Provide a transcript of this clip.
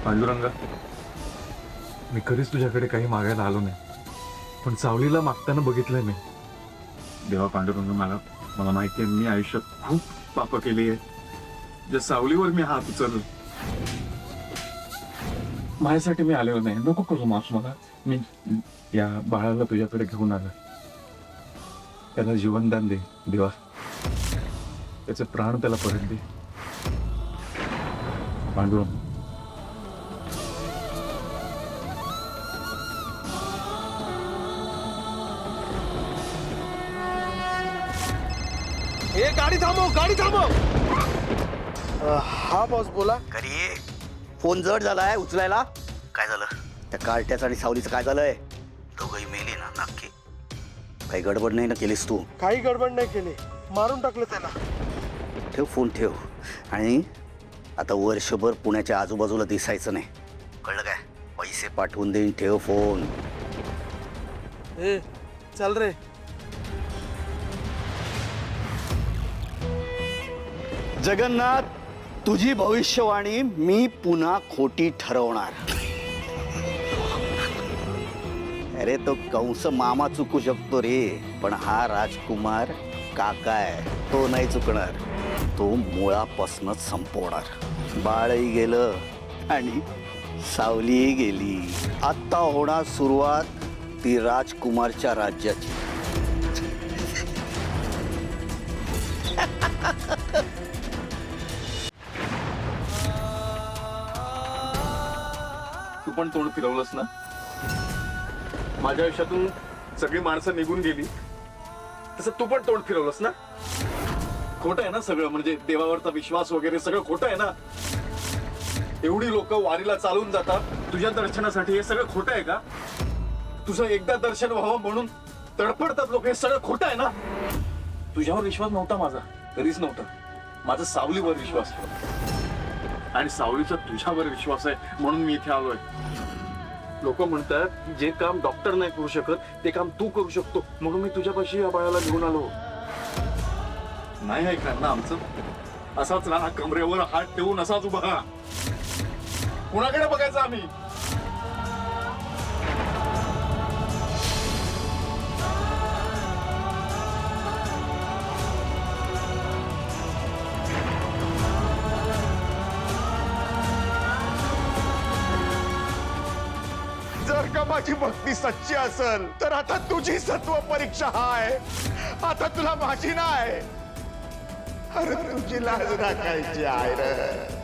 पांडुरंगा, मी कधीच तुझ्याकडे काही मागायला आलो नाही, पण सावलीला मागताना बघितलंय मी. देवा पांडुरंग, मला माहिती आहे मी आयुष्यात खूप पाप केली आहे. ज्या सावलीवर मी हात उचललो, माझ्यासाठी मी आलेलो नाही. नको करू माफ मला. मी या बाळाला तुझ्याकडे घेऊन आलो. त्याला जीवनदान दे देवा. त्याचे प्राण त्याला परत दे पांडुरंग. ए गाडी थांबव, गाडी थांबव. हा बॉस बोला. घरी फोन जड झालाय उचलायला. काय झालं? त्या कार्ट्याचं आणि सावलीचं काय झालंय? दोघंही मेली ना नक्की? काही गडबड नाही ना केलीस तू? काही गडबड नाही केली, मारून टाकलं त्याला. ठेव फोन ठेव. आणि आता वर्षभर पुण्याच्या आजूबाजूला दिसायचं नाही, कळलं काय? पैसे पाठवून देईन, ठेव फोन. ए चल रे. जगन्नाथ, तुझी भविष्यवाणी मी पुन्हा खोटी ठरवणार. अरे तो कंस मामा चुकू शकतो रे, पण हा राजकुमार काका आहे, तो नाही चुकणार. तो मुळापासूनच संपवणार. बाळही गेलं आणि सावलीही गेली. आत्ता होणार सुरुवात ती राजकुमारच्या राज्याची. तू पण तोंड फिरवलंस ना. माझ्या आयुष्यातून सगळी माणसं निघून गेली, तसं तू पण तोंड फिरवलंस ना. खोटं आहे ना सगळं, म्हणजे देवावरचा विश्वास वगैरे सगळं खोटं आहे ना. एवढी लोक वारीला चालून जातात तुझ्या दर्शनासाठी, हे सगळं खोटं आहे का? तुझं एकदा दर्शन व्हावं म्हणून तडफडतात लोक, हे सगळं खोटं आहे ना. तुझ्यावर विश्वास नव्हता माझा, कधीच नव्हता. माझा सावलीवर विश्वास होता आणि सावलीचा तुझ्यावर विश्वास आहे म्हणून मी इथे आलोय. लोक म्हणतात जे काम डॉक्टर नाही करू शकत ते काम तू करू शकतो, म्हणून मी तुझ्यापाशी या बाळाला घेऊन आलो. नाही ऐकणार ना आमचं? असाच राहा, कमरेवर हात ठेवून असाच उभा राहा. कुणाकडे बघायचं आम्ही? जर का माझी भक्ती सच्ची असेल तर आता तुझी सत्व परीक्षा आहे. आता तुला माझी नाही, अरे तुझी लाज राखायची आहे रे.